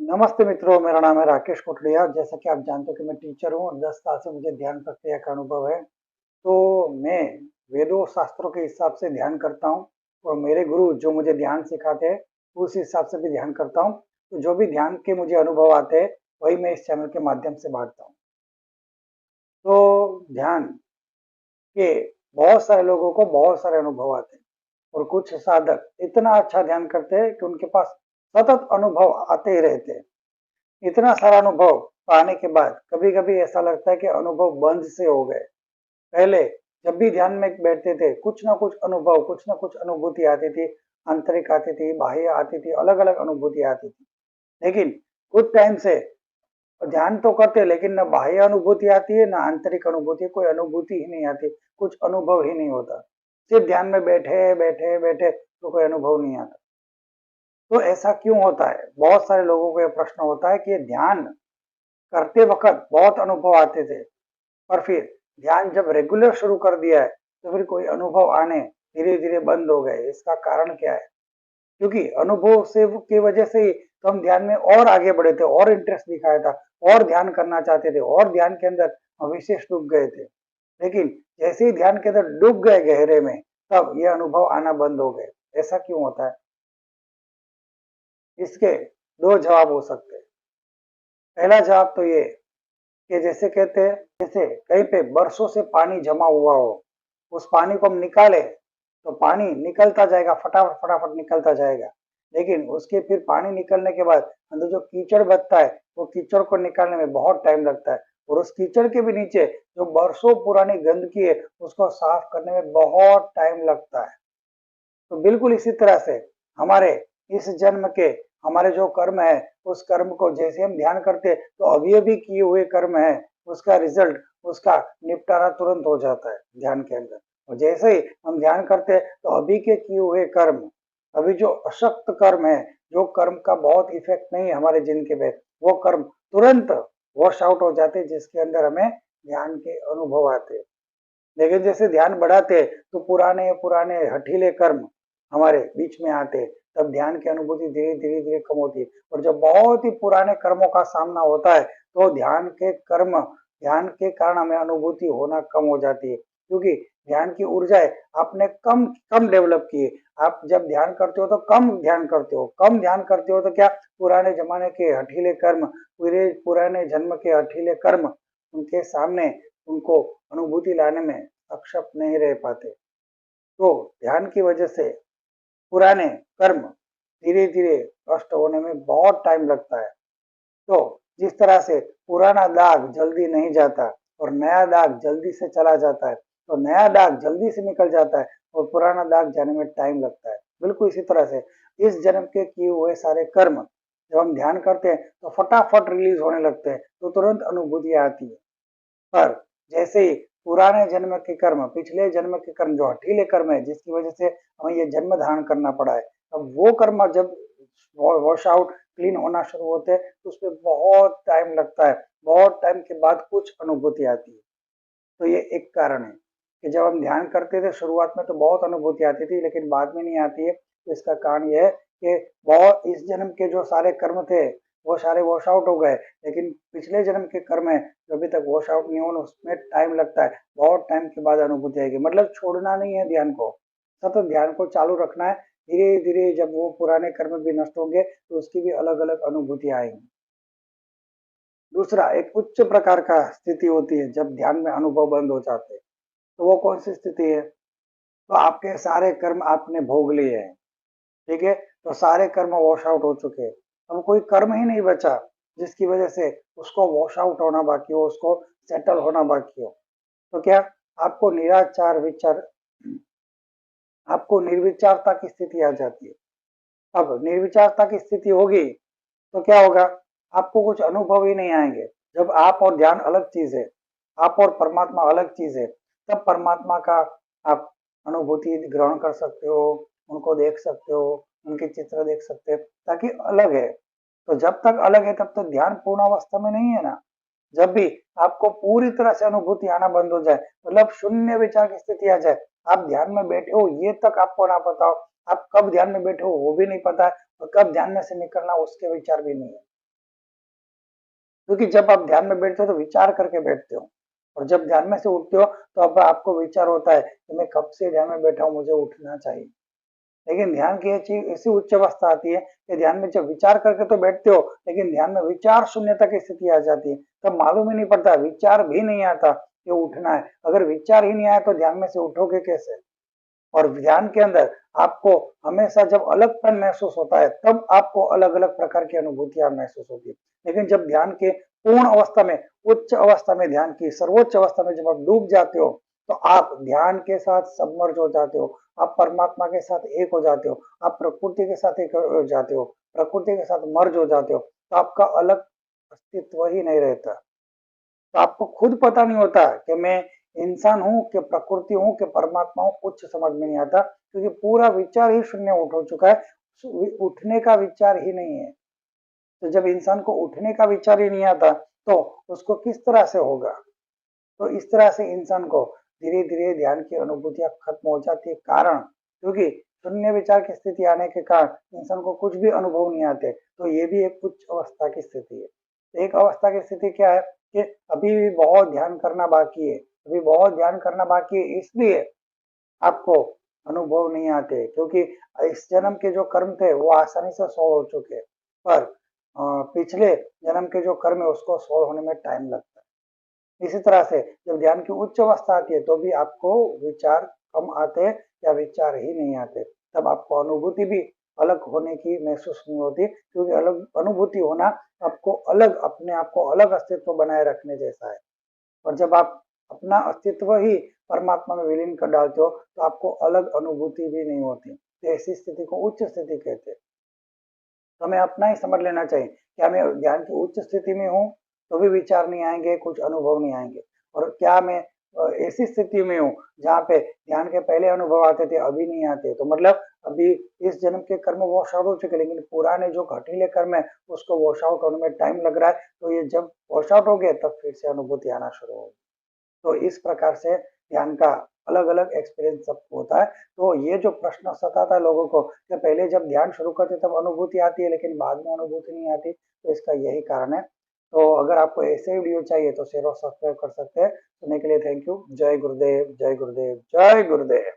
नमस्ते मित्रों, मेरा नाम है राकेश कोटड़िया। जैसा कि आप जानते हो कि मैं टीचर हूँ और 10 साल से मुझे ध्यान प्रक्रिया का अनुभव है। तो मैं वेदों शास्त्रों के हिसाब से ध्यान करता हूँ और मेरे गुरु जो मुझे ध्यान सिखाते हैं उस हिसाब से भी ध्यान करता हूँ। तो जो भी ध्यान के मुझे अनुभव आते हैं वही मैं इस चैनल के माध्यम से बांटता हूँ। तो ध्यान के बहुत सारे लोगों को बहुत सारे अनुभव आते हैं और कुछ साधक इतना अच्छा ध्यान करते हैं कि उनके पास सतत अनुभव आते ही रहते हैं। इतना सारा अनुभव पाने के बाद कभी कभी ऐसा लगता है कि अनुभव बंद से हो गए। पहले जब भी ध्यान में बैठते थे कुछ ना कुछ अनुभव, कुछ ना कुछ अनुभूति आती थी। आंतरिक आती थी, बाह्य आती थी, अलग अलग अनुभूति आती थी। लेकिन कुछ टाइम से ध्यान तो करते लेकिन न बाह्य अनुभूति आती है, न आंतरिक अनुभूति, कोई अनुभूति ही नहीं आती, कुछ अनुभव ही नहीं होता। सिर्फ ध्यान में बैठे बैठे बैठे तो कोई अनुभव नहीं आता। तो ऐसा क्यों होता है? बहुत सारे लोगों को यह प्रश्न होता है कि ये ध्यान करते वक्त बहुत अनुभव आते थे, पर फिर ध्यान जब रेगुलर शुरू कर दिया है तो फिर कोई अनुभव आने धीरे धीरे बंद हो गए। इसका कारण क्या है? क्योंकि अनुभव से की वजह से ही तो हम ध्यान में और आगे बढ़े थे, और इंटरेस्ट दिखाया था, और ध्यान करना चाहते थे, और ध्यान के अंदर हम विशेष डूब गए थे। लेकिन जैसे ही ध्यान के अंदर डूब गए गहरे में, तब ये अनुभव आना बंद हो गए। ऐसा क्यों होता है? इसके दो जवाब हो सकते हैं। पहला जवाब तो ये कि जैसे कहते हैं, जैसे कहीं पे बरसों से पानी जमा हुआ हो, उस पानी को हम निकाले तो पानी निकलता जाएगा, फटाफट फटाफट निकलता जाएगा। लेकिन उसके फिर पानी निकलने के बाद अंदर जो कीचड़ बचता है वो कीचड़ को निकालने में बहुत टाइम लगता है, और उस कीचड़ के भी नीचे जो बरसों पुरानी गंदगी है उसको साफ करने में बहुत टाइम लगता है। तो बिल्कुल इसी तरह से हमारे इस जन्म के हमारे जो कर्म है, उस कर्म को जैसे हम ध्यान करते तो अभी अभी किए हुए कर्म है, उसका रिजल्ट, उसका निपटारा तुरंत हो जाता है ध्यान के अंदर। और जैसे ही हम ध्यान करते तो अभी के किए हुए कर्म, अभी जो अशक्त कर्म है, जो कर्म का बहुत इफेक्ट नहीं है हमारे जिनके पे, वो कर्म तुरंत वॉश आउट हो जाते, जिसके अंदर हमें ध्यान के अनुभव आते। लेकिन जैसे ध्यान बढ़ाते तो पुराने पुराने हठीले कर्म हमारे बीच में आते, तब ध्यान की अनुभूति धीरे धीरे धीरे कम होती है। और जब बहुत ही पुराने कर्मों का सामना होता है तो ध्यान के कारण हमें अनुभूति होना कम हो जाती है, क्योंकि ध्यान की ऊर्जाएं आपने कम कम डेवलप की है। आप जब ध्यान करते हो तो कम ध्यान करते हो, कम ध्यान करते हो तो क्या, पुराने जमाने के हठीले कर्म, पूरे पुराने जन्म के हठीले कर्म उनके सामने उनको अनुभूति लाने में सक्षम नहीं रह पाते। तो ध्यान की वजह से पुराने कर्म धीरे धीरे नष्ट होने में बहुत टाइम लगता है। तो जिस तरह से पुराना दाग जल्दी नहीं जाता और नया दाग जल्दी से चला जाता है, तो नया दाग जल्दी से निकल जाता है और पुराना दाग जाने में टाइम लगता है। बिल्कुल इसी तरह से इस जन्म के किए हुए सारे कर्म जब हम ध्यान करते हैं तो फटाफट रिलीज होने लगते हैं, तो तुरंत अनुभूति आती है। पर जैसे ही पुराने जन्म के कर्म, पिछले जन्म के कर्म जो हठीले कर्म है, जिसकी वजह से हमें ये जन्म धारण करना पड़ा है, अब वो कर्म जब वॉश आउट, क्लीन होना शुरू होते हैं तो उसमें बहुत टाइम लगता है। बहुत टाइम के बाद कुछ अनुभूति आती है। तो ये एक कारण है कि जब हम ध्यान करते थे शुरुआत में तो बहुत अनुभूति आती थी, लेकिन बाद में नहीं आती है। तो इसका कारण यह है कि बहुत इस जन्म के जो सारे कर्म थे वो सारे वॉश आउट हो गए, लेकिन पिछले जन्म के कर्म है जो अभी तक वॉश आउट नहीं हुए, उसमें टाइम लगता है। बहुत टाइम के बाद अनुभूति आएगी। मतलब छोड़ना नहीं है ध्यान को, सतत ध्यान को चालू रखना है। धीरे धीरे जब वो पुराने कर्म भी नष्ट होंगे तो उसकी भी अलग अलग अनुभूति आएंगी। दूसरा, एक उच्च प्रकार का स्थिति होती है जब ध्यान में अनुभव बंद हो जाते हैं। तो वो कौन सी स्थिति है? तो आपके सारे कर्म आपने भोग लिए हैं, ठीक है, तो सारे कर्म वॉश आउट हो चुके हैं। अब कोई कर्म ही नहीं बचा जिसकी वजह से उसको वॉश आउट होना बाकी हो, उसको सेटल होना बाकी हो। तो क्या आपको निराचार विचार, आपको निर्विचारता की स्थिति आ जाती है। अब निर्विचारता की स्थिति होगी तो क्या होगा? आपको कुछ अनुभव ही नहीं आएंगे। जब आप और ध्यान अलग चीज है, आप और परमात्मा अलग चीज है, तब परमात्मा का आप अनुभूति ग्रहण कर सकते हो, उनको देख सकते हो, उनके चित्र देख सकते हो, ताकि अलग है। तो जब तक अलग है तब तक ध्यान पूर्ण अवस्था में नहीं है ना। जब भी आपको पूरी तरह से अनुभूति आना बंद हो जाए, मतलब शून्य विचार की स्थिति आ जाए, आप ध्यान में बैठे हो ये तक आपको ना पता हो, आप कब ध्यान में बैठे हो वो भी नहीं पता है, और कब ध्यान में से निकलना उसके विचार भी नहीं है। क्योंकि जब आप ध्यान में बैठते हो तो विचार करके बैठते हो, और जब ध्यान में से उठते हो तो अब आपको विचार होता है कि मैं कब से ध्यान में बैठा हूँ, मुझे उठना चाहिए। लेकिन ध्यान की ये चीज ऐसी उच्च अवस्था आती है कि ध्यान में जब विचार करके तो बैठते हो, लेकिन ध्यान में विचार शून्यता की स्थिति आ जाती है, तब मालूम ही नहीं पड़ता, विचार भी नहीं आता कि उठना है। अगर विचार ही नहीं आया तो ध्यान में से उठोगे कैसे? और ध्यान के अंदर आपको हमेशा जब अलगपन महसूस होता है तब आपको अलग अलग प्रकार की अनुभूतियां महसूस होती है। लेकिन जब ध्यान के पूर्ण अवस्था में, उच्च अवस्था में, ध्यान की सर्वोच्च अवस्था में जब आप डूब जाते हो तो आप ध्यान के साथ सबमर्ज हो जाते हो, आप परमात्मा के साथ एक हो जाते हो, आप प्रकृति के साथ एक हो जाते हो, प्रकृति के साथ मर्ज हो जाते हो, तो आपका अलग अस्तित्व ही नहीं रहता। तो आपको खुद पता नहीं होता कि मैं इंसान हूँ कि प्रकृति हूँ कि परमात्मा हूँ, कुछ समझ में नहीं आता, क्योंकि पूरा विचार ही शून्य उठ हो चुका है। उठने का विचार ही नहीं है। तो जब इंसान को उठने का विचार ही नहीं आता तो उसको किस तरह से होगा? तो इस तरह से इंसान को धीरे धीरे ध्यान की अनुभूतियां खत्म हो जाती है, कारण क्योंकि शून्य विचार की स्थिति आने के कारण इंसान को कुछ भी अनुभव नहीं आते। तो ये भी एक उच्च अवस्था की स्थिति है। तो एक अवस्था की स्थिति क्या है कि अभी भी बहुत ध्यान करना बाकी है, अभी बहुत ध्यान करना बाकी है, इसलिए आपको अनुभव नहीं आते, क्योंकि इस जन्म के जो कर्म थे वो आसानी से सॉल्व हो चुके, पर पिछले जन्म के जो कर्म है उसको सॉल्व होने में टाइम लगता है। इसी तरह से जब ध्यान की उच्च अवस्था आती है तो भी आपको विचार कम आते या विचार ही नहीं आते, तब आपको अनुभूति भी अलग होने की महसूस नहीं होती, क्योंकि अलग अनुभूति होना आपको अलग, अपने आप को अलग अस्तित्व बनाए रखने जैसा है। और जब आप अपना अस्तित्व ही परमात्मा में विलीन कर डालते हो तो आपको अलग अनुभूति भी नहीं होती। तो ऐसी स्थिति को उच्च स्थिति कहते हैं। तो हमें अपना ही समझ लेना चाहिए कि हमें ध्यान की उच्च स्थिति में हूँ तो भी विचार नहीं आएंगे, कुछ अनुभव नहीं आएंगे। और क्या मैं ऐसी स्थिति में हूँ जहाँ पे ध्यान के पहले अनुभव आते थे अभी नहीं आते, तो मतलब अभी इस जन्म के कर्म वॉश आउट हो चुके, लेकिन पुराने जो घटीले कर्म है उसको वॉश आउट होने में टाइम लग रहा है। तो ये जब वॉश आउट हो गए तब फिर से अनुभूति आना शुरू होगी। तो इस प्रकार से ध्यान का अलग अलग एक्सपीरियंस सबको होता है। तो ये जो प्रश्न सताता है लोगों को कि पहले जब ध्यान शुरू करते तब अनुभूति आती है लेकिन बाद में अनुभूति नहीं आती, तो इसका यही कारण है। तो अगर आपको ऐसे वीडियो चाहिए तो शेयर और सब्सक्राइब कर सकते हैं। सुनने के लिए थैंक यू। जय गुरुदेव, जय गुरुदेव, जय गुरुदेव।